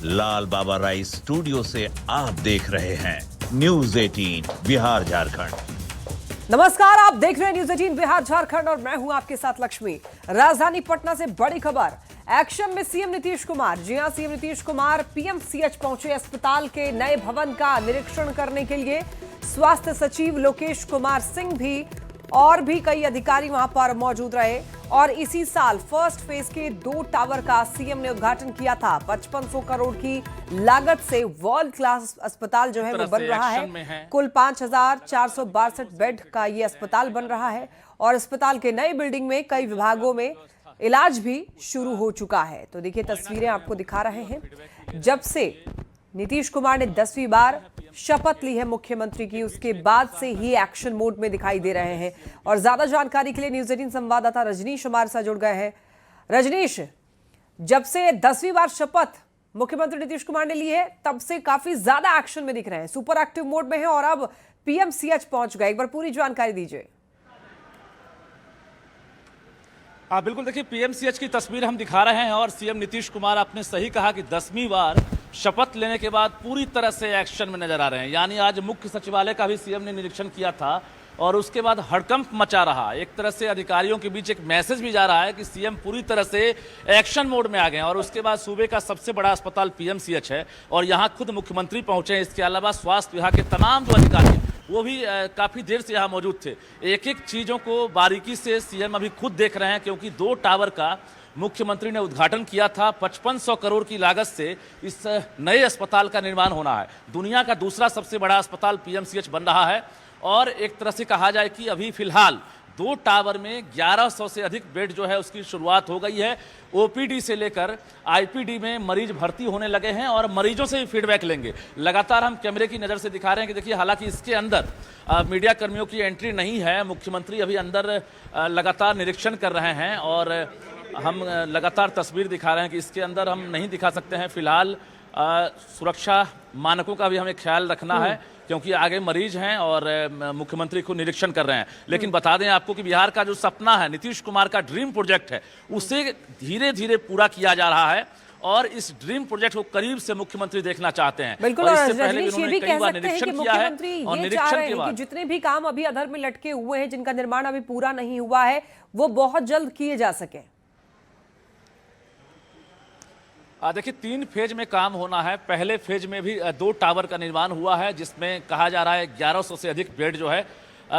लाल बाबा राय studio से आप देख रहे हैं न्यूज 18 बिहार झारखंड। नमस्कार, आप देख रहे हैं न्यूज 18 बिहार झारखंड और मैं हूं आपके साथ लक्ष्मी। राजधानी पटना से बड़ी खबर, एक्शन में सीएम नीतीश कुमार। जी हां, सीएम नीतीश कुमार पीएमसीएच पहुंचे। अस्पताल के नए भवन का निरीक्षण करने के लिए स्वास्थ्य सचिव लोकेश कुमार सिंह भी और भी कई अधिकारी वहां पर मौजूद रहे। और इसी साल फर्स्ट फेज के 2 टावर का सीएम ने उद्घाटन किया था। 5500 करोड़ की लागत से वर्ल्ड क्लास अस्पताल जो है वो बन रहा है। कुल 5462 बेड का ये अस्पताल बन रहा है और अस्पताल के नए बिल्डिंग में कई विभागों में इलाज भी शुरू हो चुका है। तो देखिए, तस्वीरें आपको दिखा रहे हैं। जब से नीतीश कुमार ने 10वीं बार शपथ ली है मुख्यमंत्री की, उसके बाद से ही एक्शन मोड में दिखाई दे रहे हैं। और ज्यादा जानकारी के लिए न्यूज 18 संवाददाता रजनीश हमारे साथ जुड़ गए हैं। रजनीश, जब से 10वीं बार शपथ मुख्यमंत्री नीतीश कुमार ने ली है, तब से काफी ज्यादा एक्शन में दिख रहे हैं, सुपर एक्टिव मोड में है और अब पीएमसीएच पहुंच गए। एक बार पूरी जानकारी दीजिए। बिल्कुल, देखिए पीएमसीएच की तस्वीर हम दिखा रहे हैं और सीएम नीतीश कुमार आपने सही कहा कि 10वीं बार शपथ लेने के बाद पूरी तरह से एक्शन में नजर आ रहे हैं। यानी आज मुख्य सचिवालय का भी सीएम ने निरीक्षण किया था और उसके बाद हड़कंप मचा रहा। एक तरह से अधिकारियों के बीच एक मैसेज भी जा रहा है कि सीएम पूरी तरह से एक्शन मोड में आ गए हैं। और उसके बाद सूबे का सबसे बड़ा अस्पताल पीएमसीएच है और यहाँ खुद मुख्यमंत्री पहुंचे हैं। इसके अलावा स्वास्थ्य विभाग के तमाम जो अधिकारी वो भी काफ़ी देर से यहाँ मौजूद थे। एक एक चीज़ों को बारीकी से सीएम अभी खुद देख रहे हैं, क्योंकि 2 टावर का मुख्यमंत्री ने उद्घाटन किया था। 5500 करोड़ की लागत से इस नए अस्पताल का निर्माण होना है। दुनिया का दूसरा सबसे बड़ा अस्पताल पीएमसीएच बन रहा है और एक तरह से कहा जाए कि अभी फिलहाल 2 टावर में 1100 से अधिक बेड जो है उसकी शुरुआत हो गई है। ओपीडी से लेकर आईपीडी में मरीज भर्ती होने लगे हैं और मरीजों से भी फीडबैक लेंगे। लगातार हम कैमरे की नज़र से दिखा रहे हैं कि देखिए, हालांकि इसके अंदर मीडिया कर्मियों की एंट्री नहीं है। मुख्यमंत्री अभी अंदर लगातार निरीक्षण कर रहे हैं और हम लगातार तस्वीर दिखा रहे हैं कि इसके अंदर हम नहीं दिखा सकते हैं। फिलहाल सुरक्षा मानकों का भी हमें ख्याल रखना है, क्योंकि आगे मरीज हैं और मुख्यमंत्री को निरीक्षण कर रहे हैं। लेकिन बता दें आपको कि बिहार का जो सपना है, नीतीश कुमार का ड्रीम प्रोजेक्ट है, उसे धीरे धीरे पूरा किया जा रहा है और इस ड्रीम प्रोजेक्ट को करीब से मुख्यमंत्री देखना चाहते हैं। बिल्कुल, और इससे पहले भी उन्होंने कई बार निरीक्षण किया है और निरीक्षण के बाद कि जितने भी काम अभी अधर में लटके हुए हैं, जिनका निर्माण अभी पूरा नहीं हुआ है, वो बहुत जल्द किए जा सके। देखिए, 3 फेज में काम होना है। पहले फेज में भी 2 टावर का निर्माण हुआ है, जिसमें कहा जा रहा है 1100 से अधिक बेड जो है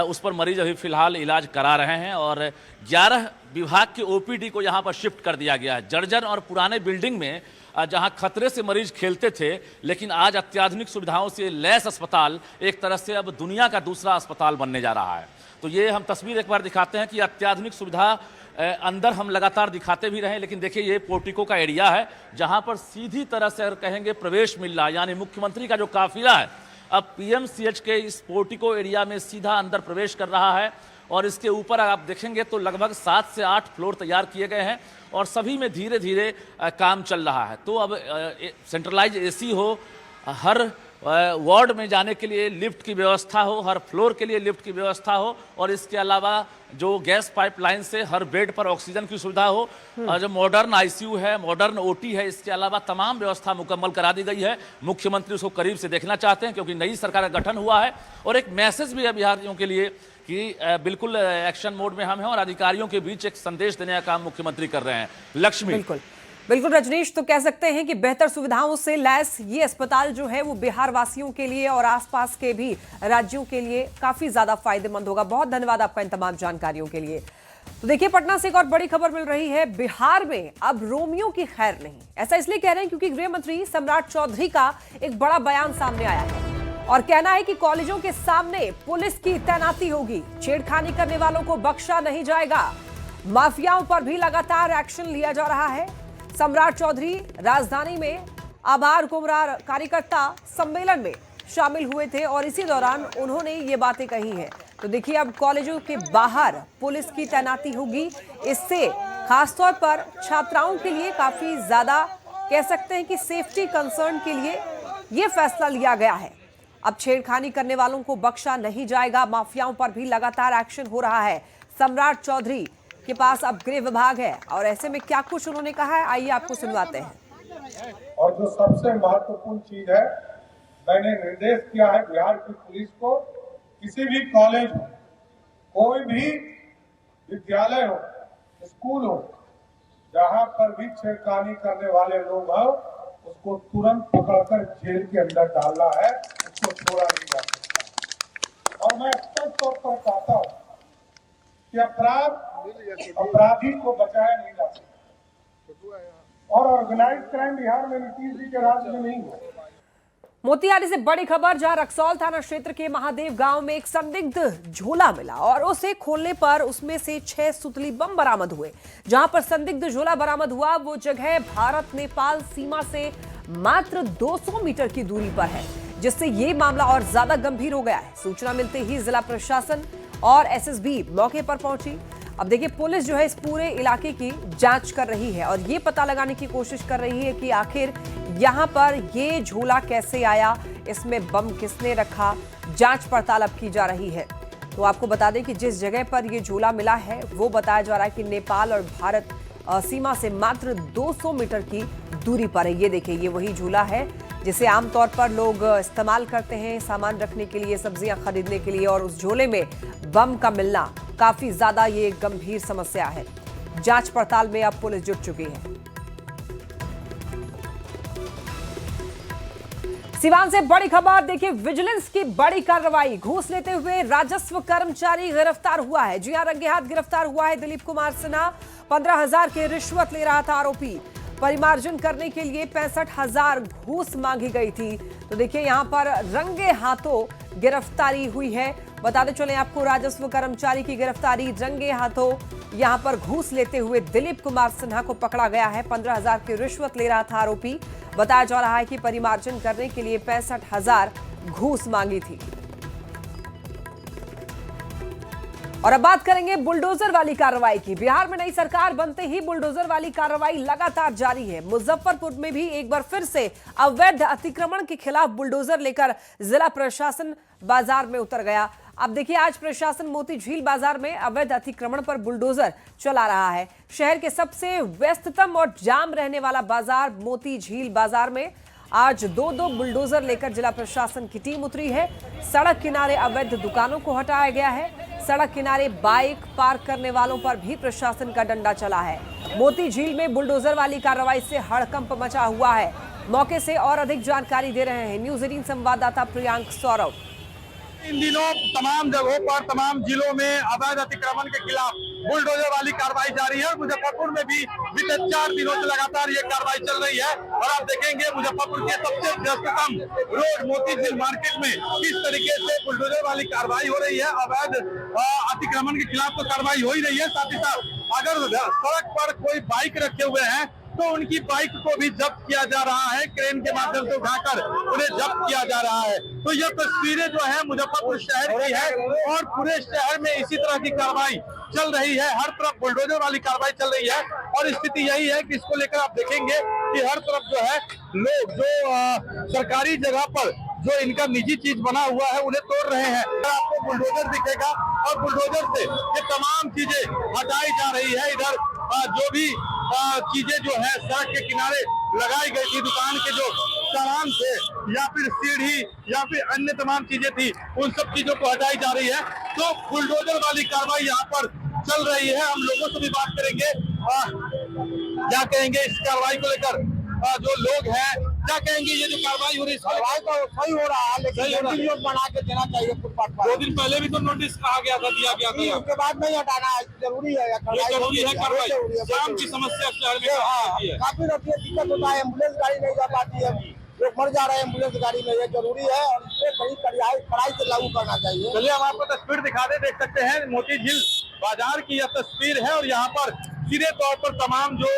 उस पर मरीज अभी फिलहाल इलाज करा रहे हैं और 11 विभाग के ओपीडी को यहाँ पर शिफ्ट कर दिया गया है। जर्जर और पुराने बिल्डिंग में जहाँ खतरे से मरीज खेलते थे, लेकिन आज अत्याधुनिक सुविधाओं से लैस अस्पताल एक तरह से अब दुनिया का दूसरा अस्पताल बनने जा रहा है। तो ये हम तस्वीर एक बार दिखाते हैं कि अत्याधुनिक सुविधा अंदर हम लगातार दिखाते भी रहे। लेकिन देखिए, ये पोर्टिको का एरिया है जहां पर सीधी तरह से अगर कहेंगे प्रवेश मिल रहा है। यानी मुख्यमंत्री का जो काफिला है अब पीएमसीएच के इस पोर्टिको एरिया में सीधा अंदर प्रवेश कर रहा है और इसके ऊपर आप देखेंगे तो लगभग 7 से 8 फ्लोर तैयार किए गए हैं और सभी में धीरे धीरे काम चल रहा है। तो अब सेंट्रलाइज एसी हो, हर वार्ड में जाने के लिए लिफ्ट की व्यवस्था हो, हर फ्लोर के लिए लिफ्ट की व्यवस्था हो और इसके अलावा जो गैस पाइपलाइन से हर बेड पर ऑक्सीजन की सुविधा हो, और जो मॉडर्न आईसीयू है, मॉडर्न ओटी है, इसके अलावा तमाम व्यवस्था मुकम्मल करा दी गई है। मुख्यमंत्री उसको करीब से देखना चाहते हैं, क्योंकि नई सरकार का गठन हुआ है और एक मैसेज भी है बिहारियों के लिए कि बिल्कुल एक्शन मोड में हम हैं और अधिकारियों के बीच एक संदेश देने का काम मुख्यमंत्री कर रहे हैं। लक्ष्मी, बिल्कुल बिल्कुल रजनीश, तो कह सकते हैं कि बेहतर सुविधाओं से लैस ये अस्पताल जो है वो बिहार वासियों के लिए और आसपास के भी राज्यों के लिए काफी ज्यादा फायदेमंद होगा। बहुत धन्यवाद आपका इन तमाम जानकारियों के लिए। तो देखिए, पटना से एक और बड़ी खबर मिल रही है। बिहार में अब रोमियो की खैर नहीं। ऐसा इसलिए कह रहे हैं क्योंकि गृह मंत्री सम्राट चौधरी का एक बड़ा बयान सामने आया है और कहना है कि कॉलेजों के सामने पुलिस की तैनाती होगी, छेड़खानी करने वालों को बख्शा नहीं जाएगा, माफियाओं पर भी लगातार एक्शन लिया जा रहा है। सम्राट चौधरी राजधानी में आभार कुमरार कार्यकर्ता सम्मेलन में शामिल हुए थे और इसी दौरान उन्होंने ये बातें कही हैं। तो देखिए, अब कॉलेजों के बाहर पुलिस की तैनाती होगी। इससे खासतौर पर छात्राओं के लिए काफी ज्यादा कह सकते हैं कि सेफ्टी कंसर्न के लिए ये फैसला लिया गया है। अब छेड़खानी करने वालों को बख्शा नहीं जाएगा, माफियाओं पर भी लगातार एक्शन हो रहा है। सम्राट चौधरी के पास अब गृह विभाग है और ऐसे में क्या कुछ उन्होंने कहा है, आइए आपको सुनवाते हैं। और जो सबसे महत्वपूर्ण चीज है, मैंने निर्देश किया है बिहार की पुलिस को, किसी भी कॉलेज हो, कोई भी विद्यालय हो, स्कूल हो, जहां पर भी छेड़खानी करने वाले लोग हो, उसको तुरंत पकड़कर जेल के अंदर डालना है, उसको छोड़ा नहीं जा सकता। और मैं स्पष्ट तौर पर कहता हूं कि अपराधी को बचाया नहीं जा सकता, और ऑर्गेनाइज क्राइम बिहार में नीतीश जी के राज में नहीं हुआ। मोतिहारी से बड़ी खबर, जहां रक्सौल थाना क्षेत्र के महादेव गांव में एक संदिग्ध झोला मिला और उसे खोलने पर उसमें से 6 सुतली बम बरामद हुए। जहां पर संदिग्ध झोला बरामद हुआ वो जगह भारत नेपाल सीमा से मात्र 200 मीटर की दूरी पर है, जिससे ये मामला और ज्यादा गंभीर हो गया है। सूचना मिलते ही जिला प्रशासन और एसएसबी मौके पर पहुंची। अब देखिए, पुलिस जो है इस पूरे इलाके की जांच कर रही है और ये पता लगाने की कोशिश कर रही है कि आखिर यहाँ पर ये झोला कैसे आया, इसमें बम किसने रखा। जांच पड़ताल अब की जा रही है। तो आपको बता दें कि जिस जगह पर ये झोला मिला है वो बताया जा रहा है कि नेपाल और भारत सीमा से मात्र 200 मीटर की दूरी पर है। ये देखिए, ये वही झोला है जिसे आमतौर पर लोग इस्तेमाल करते हैं सामान रखने के लिए, सब्जियां खरीदने के लिए, और उस झोले में बम का मिलना काफी ज्यादा ये गंभीर समस्या है। जांच पड़ताल में अब पुलिस जुट चुकी है। सिवान से बड़ी खबर, देखिए विजिलेंस की बड़ी कार्रवाई। घूस लेते हुए राजस्व कर्मचारी गिरफ्तार हुआ है। जी हां, रंगे हाथ गिरफ्तार हुआ है दिलीप कुमार सिन्हा। 15,000 की रिश्वत ले रहा था आरोपी। परिमार्जन करने के लिए 65,000 घूस मांगी गई थी। तो देखिए, यहां पर रंगे हाथों गिरफ्तारी हुई है। बताते चले आपको, राजस्व कर्मचारी की गिरफ्तारी, रंगे हाथों यहां पर घूस लेते हुए दिलीप कुमार सिन्हा को पकड़ा गया है। 15,000 की रिश्वत ले रहा था आरोपी। बताया जा रहा है कि परिमार्जन करने के लिए 65,000 घूस मांगी थी। और अब बात करेंगे बुलडोजर वाली कार्रवाई की। बिहार में नई सरकार बनते ही बुलडोजर वाली कार्रवाई लगातार जारी है। मुजफ्फरपुर में भी एक बार फिर से अवैध अतिक्रमण के खिलाफ बुलडोजर लेकर जिला प्रशासन बाजार में उतर गया। अब देखिए, आज प्रशासन मोती झील बाजार में अवैध अतिक्रमण पर बुलडोजर चला रहा है। शहर के सबसे व्यस्ततम और जाम रहने वाला बाजार मोती झील बाजार में आज 2-2 बुलडोजर लेकर जिला प्रशासन की टीम उतरी है। सड़क किनारे अवैध दुकानों को हटाया गया है। सड़क किनारे बाइक पार्क करने वालों पर भी प्रशासन का डंडा चला है। मोती झील में बुलडोजर वाली कार्रवाई से हड़कंप मचा हुआ है। मौके से और अधिक जानकारी दे रहे हैं न्यूज़ 18 संवाददाता प्रियांक सौरभ। इन दिनों तमाम जगहों पर, तमाम जिलों में अवैध अतिक्रमण के खिलाफ बुलडोजर वाली कार्रवाई जारी है और मुजफ्फरपुर में भी बीते 4 दिनों से लगातार ये कार्रवाई चल रही है। और आप देखेंगे मुजफ्फरपुर के सबसे व्यस्ततम रोड मोती झील मार्केट में किस तरीके से बुलडोजर वाली कार्रवाई हो रही है। अवैध अतिक्रमण के खिलाफ तो कार्रवाई हो ही रही है, साथ ही साथ अगर सड़क पर कोई बाइक रखे हुए हैं तो उनकी बाइक को भी जब्त किया जा रहा है। क्रेन के माध्यम से उठाकर उन्हें जब्त किया जा रहा है। तो ये तस्वीरें जो है मुजफ्फरपुर शहर की है और पूरे शहर में इसी तरह की कार्रवाई चल रही है। हर तरफ बुलडोजर वाली कार्रवाई चल रही है और स्थिति यही है कि इसको लेकर आप देखेंगे कि हर तरफ जो है लोग जो सरकारी जगह पर जो इनका निजी चीज बना हुआ है उन्हें तोड़ रहे हैं। आपको बुलडोजर दिखेगा और बुलडोजर से ये तमाम चीजें हटाई जा रही है। इधर जो भी चीजें जो है सड़क के किनारे लगाई गई थी, दुकान के जो सामान थे या फिर सीढ़ी या फिर अन्य तमाम चीजें थी, उन सब चीजों को हटाई जा रही है। तो बुलडोजर वाली कार्रवाई यहाँ पर चल रही है। हम लोगों से भी बात करेंगे, क्या कहेंगे इस कार्रवाई को लेकर। जो लोग हैं क्या कहेंगे, ये जो कार्रवाई हो रही है कार्रवाई तो सही हो रहा है, लेकिन बना के देना चाहिए फुटपाथ पर। 2 दिन पहले भी तो नोटिस कहा गया था, दिया गया था, उसके बाद नहीं हटाना जरूरी है। जरूरी है कार्रवाई। जाम की समस्या शहर में काफी दिक्कत होता है, एम्बुलेंस गाड़ी नहीं जा पाती है, लोग मर जा रहे हैं एम्बुलेंस गाड़ी में। ये जरूरी है और इसे बड़ी कड़ाई से लागू करना चाहिए। चलिए हम आपको तस्वीर दिखा देख सकते हैं, मोती झील बाजार की यह तस्वीर है और यहाँ पर सीधे तौर पर तमाम जो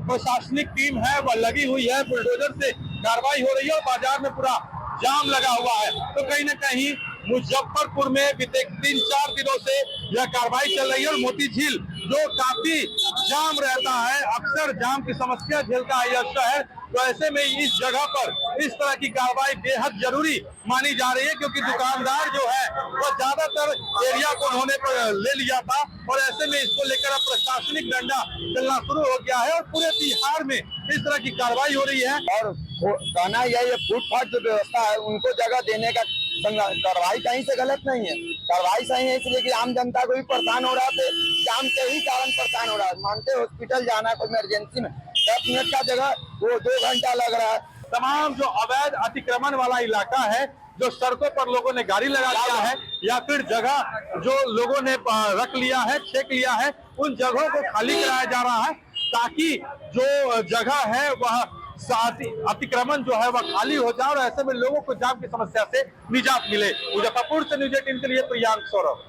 प्रशासनिक टीम है वह लगी हुई है। बुलडोजर से कार्रवाई हो रही है और बाजार में पूरा जाम लगा हुआ है। तो कहीं न कहीं मुजफ्फरपुर में बीते 3-4 दिनों से यह कार्रवाई चल रही है और मोती झील जो काफी जाम रहता है, अक्सर जाम की समस्या झेलता है यह शहर, तो ऐसे में इस जगह पर इस तरह की कार्रवाई बेहद जरूरी मानी जा रही है, क्योंकि दुकानदार जो है वह ज्यादातर एरिया को उन्होंने ले लिया था और ऐसे में इसको लेकर अब प्रशासनिक डंडा चलना शुरू हो गया है और पूरे बिहार में इस तरह की कार्रवाई हो रही है। और कहना यह फुटपाथ जो व्यवस्था है उनको जगह देने का कार्रवाई कहीं से गलत नहीं है, कार्रवाई सही है, इसलिए कि आम जनता को भी परेशान हो रहा है, जाम के ही कारण परेशान हो रहा है। मानते हॉस्पिटल जाना कोई इमरजेंसी में 10 मिनट का जगह वो 2 घंटा लग रहा है। तमाम जो अवैध अतिक्रमण वाला इलाका है, जो सड़कों पर लोगों ने गाड़ी लगा दिया है या फिर जगह जो लोगों ने रख लिया है, छेक लिया है, उन जगहों को खाली कराया जा रहा है ताकि जो जगह है वह अतिक्रमण जो है वह खाली हो जाए और ऐसे में लोगों को जाम की समस्या से निजात मिले। मुजफ्फरपुर से न्यूज़ 18 के लिए प्रियांक सौरभ।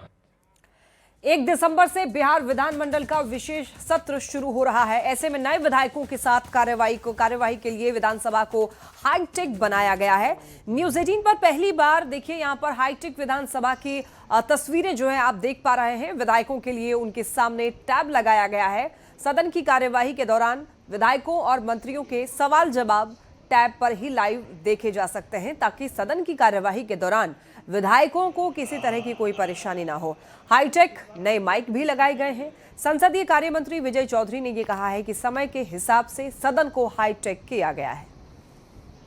1 दिसंबर से बिहार विधानमंडल का विशेष सत्र शुरू हो रहा है। ऐसे में नए विधायकों के साथ कार्यवाही के लिए विधानसभा को हाईटेक बनाया गया है। न्यूज़ 18 पर पहली बार देखिए यहां पर हाईटेक विधानसभा की तस्वीरें जो है आप देख पा रहे हैं। विधायकों के लिए उनके सामने टैब लगाया गया है। सदन की कार्यवाही के दौरान विधायकों और मंत्रियों के सवाल जवाब टैब पर ही लाइव देखे जा सकते हैं, ताकि सदन की कार्यवाही के दौरान विधायकों को किसी तरह की कोई परेशानी ना हो। हाईटेक नए माइक भी लगाए गए हैं। संसदीय कार्य मंत्री विजय चौधरी ने ये कहा है कि समय के हिसाब से सदन को हाईटेक किया गया है।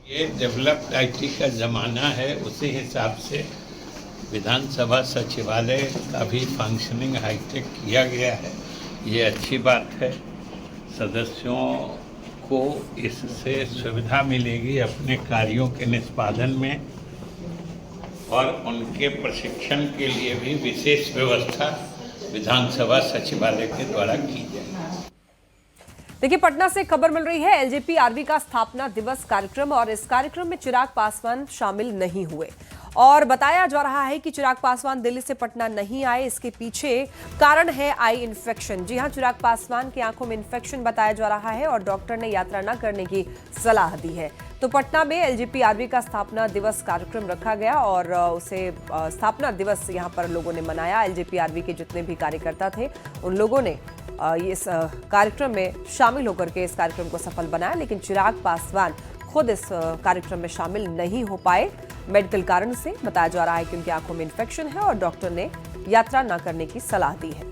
ये डेवलप्ड आईटी का जमाना है, उसी हिसाब से विधानसभा सचिवालय का भी फंक्शनिंग हाईटेक किया गया है। ये अच्छी बात है, सदस्यों को इससे सुविधा मिलेगी अपने कार्यों के निष्पादन में और उनके प्रशिक्षण के लिए भी विशेष व्यवस्था विधानसभा सचिवालय के द्वारा की जाएगी। देखिए पटना से खबर मिल रही है, एलजेपी आरबी का स्थापना दिवस कार्यक्रम और इस कार्यक्रम में चिराग पासवान शामिल नहीं हुए और बताया जा रहा है कि चिराग पासवान दिल्ली से पटना नहीं आए। इसके पीछे कारण है आई इन्फेक्शन। जी हां, चिराग पासवान की आंखों में इन्फेक्शन बताया जा रहा है और डॉक्टर ने यात्रा न करने की सलाह दी है। तो पटना में एलजेपी आरबी का स्थापना दिवस कार्यक्रम रखा गया और उसे स्थापना दिवस यहां पर लोगों ने मनाया। एलजेपी आरबी के जितने भी कार्यकर्ता थे उन लोगों ने इस कार्यक्रम में शामिल होकर के इस कार्यक्रम को सफल बनाया, लेकिन चिराग पासवान खुद इस कार्यक्रम में शामिल नहीं हो पाए। मेडिकल कारण से बताया जा रहा है कि उनकी आंखों में इन्फेक्शन है और डॉक्टर ने यात्रा न करने की सलाह दी है।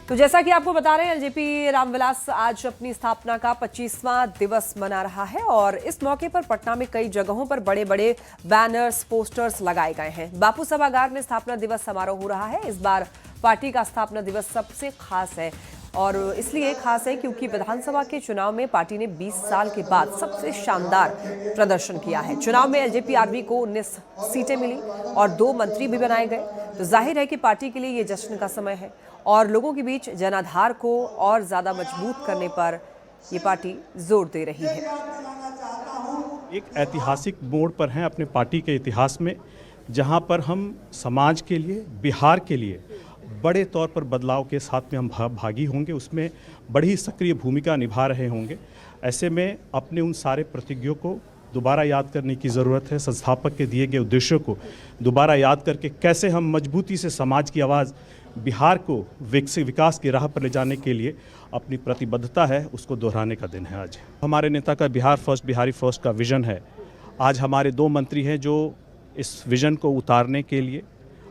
तो जैसा कि आपको बता रहे हैं, एलजेपी रामविलास आज अपनी स्थापना का 25वां दिवस मना रहा है और इस मौके पर पटना में कई जगहों पर बड़े बड़े बैनर्स, पोस्टर्स लगाए गए हैं। बापू सभागार में स्थापना दिवस समारोह हो रहा है। इस बार पार्टी का स्थापना दिवस सबसे खास है और इसलिए खास है क्योंकि विधानसभा के चुनाव में पार्टी ने 20 साल के बाद सबसे शानदार प्रदर्शन किया है। चुनाव में एलजेपी आरबी को 19 सीटें मिली और 2 मंत्री भी बनाए गए। तो जाहिर है कि पार्टी के लिए ये जश्न का समय है और लोगों के बीच जनाधार को और ज्यादा मजबूत करने पर ये पार्टी जोर दे रही है। एक ऐतिहासिक मोड़ पर हैं अपने पार्टी के इतिहास में, जहां पर हम समाज के लिए, बिहार के लिए बड़े तौर पर बदलाव के साथ में हम भागी होंगे, उसमें बड़ी सक्रिय भूमिका निभा रहे होंगे। ऐसे में अपने उन सारे प्रतिज्ञों को दोबारा याद करने की ज़रूरत है। संस्थापक के दिए गए उद्देश्यों को दोबारा याद करके कैसे हम मजबूती से समाज की आवाज़, बिहार को विकास की राह पर ले जाने के लिए अपनी प्रतिबद्धता है, उसको दोहराने का दिन है आज। हमारे नेता का बिहार फर्स्ट, बिहारी फर्स्ट का विज़न है। आज हमारे 2 मंत्री हैं जो इस विज़न को उतारने के लिए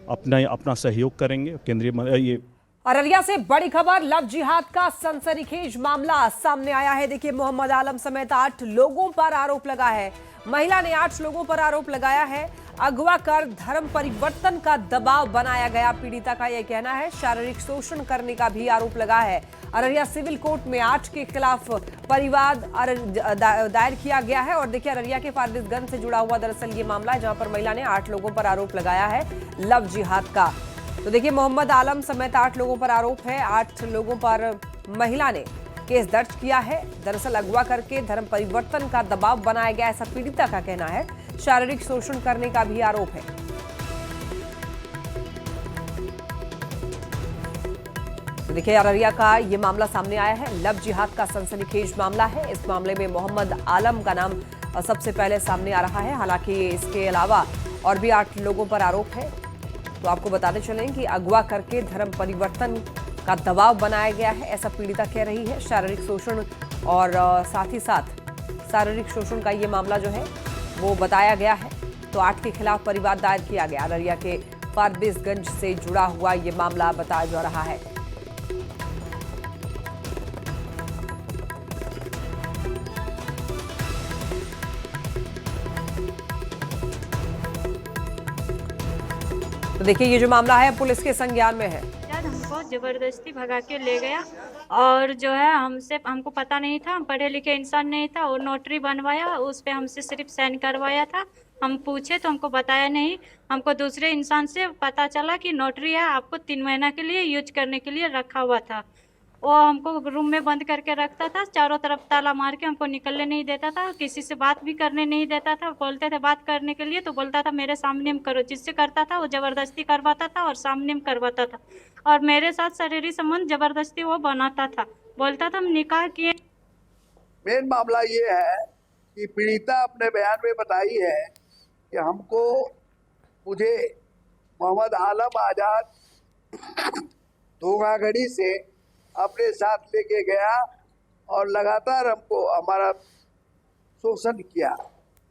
अपना सहयोग करेंगे। केंद्रीय अररिया से बड़ी खबर, लव जिहाद का सनसनीखेज मामला सामने आया है। देखिए मोहम्मद आलम समेत 8 लोगों पर आरोप लगा है। महिला ने 8 लोगों पर आरोप लगाया है। अगवा कर धर्म परिवर्तन का दबाव बनाया गया, पीड़िता का यह कहना है। शारीरिक शोषण करने का भी आरोप लगा है। अररिया सिविल कोर्ट में 8 के खिलाफ परिवाद दायर किया गया है और देखिए अररिया के फारबिसगंज से जुड़ा हुआ दरअसल ये मामला है, जहां पर महिला ने 8 लोगों पर आरोप लगाया है लव जिहाद का। तो देखिए मोहम्मद आलम समेत 8 लोगों पर आरोप है। 8 लोगों पर महिला ने केस दर्ज किया है। दरअसल अगवा करके धर्म परिवर्तन का दबाव बनाया गया, ऐसा पीड़िता का कहना है। शारीरिक शोषण करने का भी आरोप है। तो देखिए अररिया का ये मामला सामने आया है। लव जिहाद का सनसनीखेज मामला है। इस मामले में मोहम्मद आलम का नाम सबसे पहले सामने आ रहा है। हालांकि इसके अलावा और भी 8 लोगों पर आरोप है। तो आपको बताते चलें कि अगवा करके धर्म परिवर्तन का दबाव बनाया गया है, ऐसा पीड़िता कह रही है। शारीरिक शोषण और साथ ही साथ शारीरिक शोषण का ये मामला जो है वो बताया गया है। तो 8 के खिलाफ परिवाद दायर किया गया। अररिया के फारबिसगंज से जुड़ा हुआ ये मामला बताया जा रहा है। तो देखिए ये जो मामला है पुलिस के संज्ञान में है। हमको जबरदस्ती भगा के ले गया और जो है हमको पता नहीं था, हम पढ़े लिखे इंसान नहीं था। वो नोटरी बनवाया, उस पे हमसे सिर्फ साइन करवाया था। हम पूछे तो हमको बताया नहीं। हमको दूसरे इंसान से पता चला कि नोटरी है, आपको 3 महीना के लिए यूज करने के लिए रखा हुआ था। वो हमको रूम में बंद करके रखता था, चारों तरफ ताला मार के हमको निकलने नहीं देता था, किसी से बात भी करने नहीं देता था। बोलते थे बात करने के लिए तो बोलता था मेरे सामने में करो। जिससे करता था वो जबरदस्ती करवाता था और सामने में करवाता था। और मेरे साथ शारीरिक संबंध जबरदस्ती वो बनाता था। बोलता था हम निकाह किए। मेन मामला ये है कि पीड़िता अपने बयान में बताई है कि मुझे मोहम्मद आलम आजाद धोखाधड़ी से अपने साथ लेके गया और लगातार हमको हमारा शोषण किया,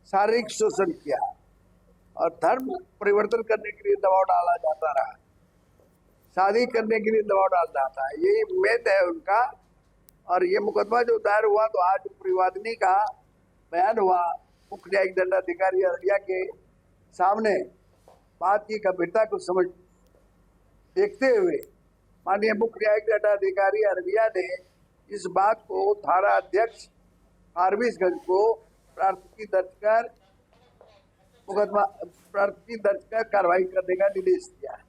शारीरिक शोषण किया और धर्म परिवर्तन करने के लिए दबाव डाला जाता रहा, शादी करने के लिए दबाव डाला जाता है। यही उम्मीद है उनका। और ये मुकदमा जो दायर हुआ तो आज परिवादिनी का बयान हुआ मुख्य न्यायिक दंडाधिकारी अररिया के सामने। बात की गंभीरता को समझ देखते हुए माननीय मुख्य न्यायिक दंडाधिकारी अररिया ने इस बात को थाना अध्यक्ष फारबिसगंज को प्राथमिकी दर्ज कर कार्रवाई करने का निर्देश दिया है।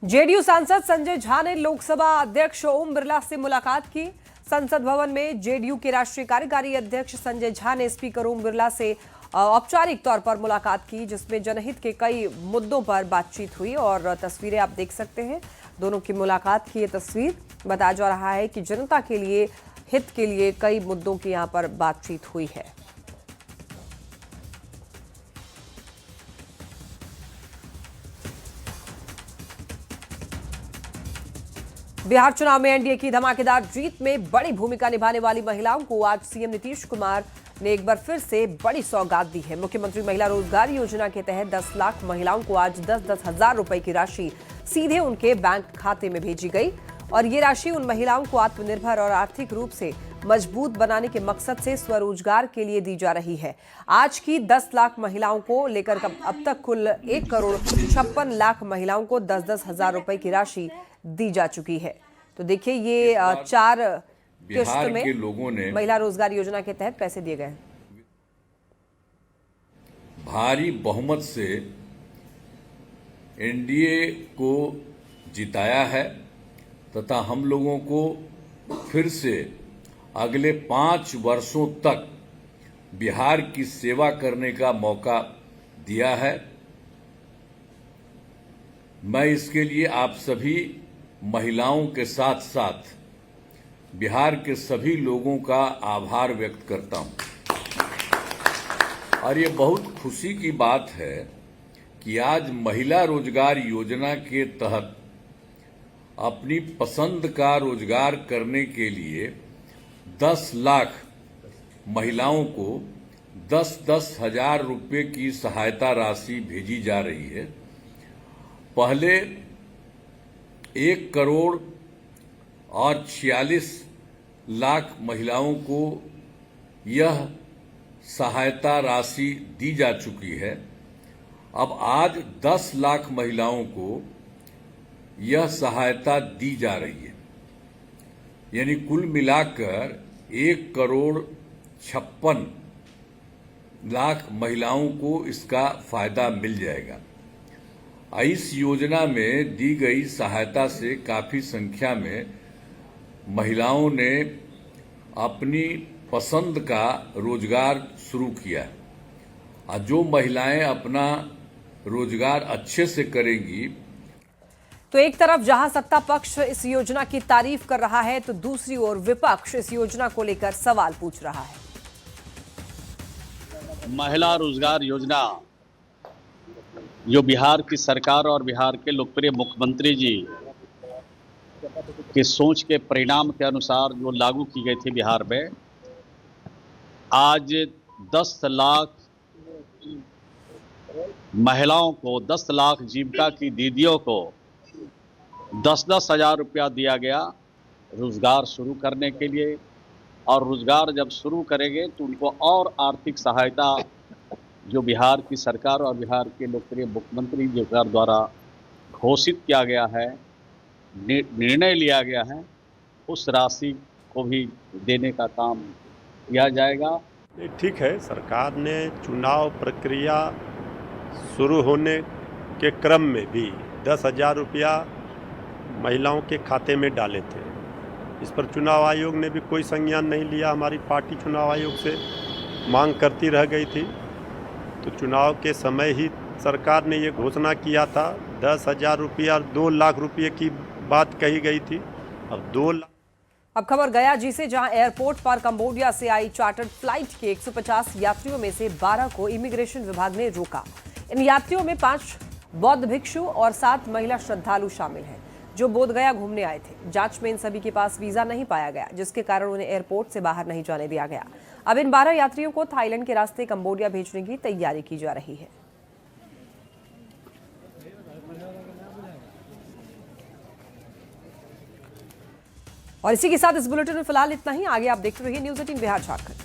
जेडीयू सांसद संजय झा ने लोकसभा अध्यक्ष ओम बिरला से मुलाकात की। संसद भवन में जेडीयू के राष्ट्रीय कार्यकारी अध्यक्ष संजय झा ने स्पीकर ओम बिरला से औपचारिक तौर पर मुलाकात की, जिसमें जनहित के कई मुद्दों पर बातचीत हुई। और तस्वीरें आप देख सकते हैं दोनों की मुलाकात की। ये तस्वीर बताया जा रहा है कि जनता के लिए, हित के लिए कई मुद्दों की यहां पर बातचीत हुई है। बिहार चुनाव में एनडीए की धमाकेदार जीत में बड़ी भूमिका निभाने वाली महिलाओं को आज सीएम नीतीश कुमार ने एक बार फिर से बड़ी सौगात दी है। मुख्यमंत्री महिला रोजगार योजना के तहत 10 लाख महिलाओं को आज 10-10 हजार रुपए की राशि सीधे उनके बैंक खाते में भेजी गई। और ये राशि उन महिलाओं को आत्मनिर्भर और आर्थिक रूप से मजबूत बनाने के मकसद से स्वरोजगार के लिए दी जा रही है। आज की 10 लाख महिलाओं को लेकर अब तक कुल 1 करोड़ 56 लाख महिलाओं को 10-10 हजार रुपए की राशि दी जा चुकी है। तो देखिए ये 4 किस्त में लोगों ने महिला रोजगार योजना के तहत पैसे दिए गए। भारी बहुमत से एनडीए को जिताया है तथा हम लोगों को फिर से अगले 5 वर्षों तक बिहार की सेवा करने का मौका दिया है। मैं इसके लिए आप सभी महिलाओं के साथ साथ बिहार के सभी लोगों का आभार व्यक्त करता हूं। और ये बहुत खुशी की बात है कि आज महिला रोजगार योजना के तहत अपनी पसंद का रोजगार करने के लिए 10 लाख महिलाओं को 10-10 हजार रुपये की सहायता राशि भेजी जा रही है। पहले 1 करोड़ और 46 लाख महिलाओं को यह सहायता राशि दी जा चुकी है। अब आज 10 लाख महिलाओं को यह सहायता दी जा रही है, यानी कुल मिलाकर 1 करोड़ 56 लाख महिलाओं को इसका फायदा मिल जाएगा। इस योजना में दी गई सहायता से काफी संख्या में महिलाओं ने अपनी पसंद का रोजगार शुरू किया है। और जो महिलाएं अपना रोजगार अच्छे से करेंगी, तो एक तरफ जहां सत्ता पक्ष इस योजना की तारीफ कर रहा है, तो दूसरी ओर विपक्ष इस योजना को लेकर सवाल पूछ रहा है। महिला रोजगार योजना जो बिहार की सरकार और बिहार के लोकप्रिय मुख्यमंत्री जी की सोच के परिणाम के अनुसार जो लागू की गई थी बिहार में, आज 10 लाख महिलाओं को, 10 लाख जीविका की दीदियों को 10-10 हज़ार रुपया दिया गया रोजगार शुरू करने के लिए। और रोजगार जब शुरू करेंगे तो उनको और आर्थिक सहायता जो बिहार की सरकार और बिहार के लोकप्रिय मुख्यमंत्री जी द्वारा घोषित किया गया है, निर्णय लिया गया है, उस राशि को भी देने का काम किया जाएगा। ठीक है, सरकार ने चुनाव प्रक्रिया शुरू होने के क्रम में भी 10,000 रुपया महिलाओं के खाते में डाले थे। इस पर चुनाव आयोग ने भी कोई संज्ञान नहीं लिया। हमारी पार्टी चुनाव आयोग से मांग करती रह गई थी। तो चुनाव के समय ही सरकार ने ये घोषणा किया था। 10,000 रुपया और 2 लाख रुपये की बात कही गई थी। अब 2 लाख। अब खबर गया जी से, जहां एयरपोर्ट पर कंबोडिया से आई चार्टर्ड फ्लाइट के 150 यात्रियों में से 12 को इमिग्रेशन विभाग ने रोका। इन यात्रियों में 5 बौद्ध भिक्षु और 7 महिला श्रद्धालु शामिल हैं, जो बोधगया घूमने आए थे। जांच में इन सभी के पास वीजा नहीं पाया गया, जिसके कारण उन्हें एयरपोर्ट से बाहर नहीं जाने दिया गया। अब इन 12 यात्रियों को थाईलैंड के रास्ते कंबोडिया भेजने की तैयारी की जा रही है। और इसी के साथ इस बुलेटिन में फिलहाल इतना ही। आगे आप देखते रहिए न्यूज़ 18 बिहार झारखंड।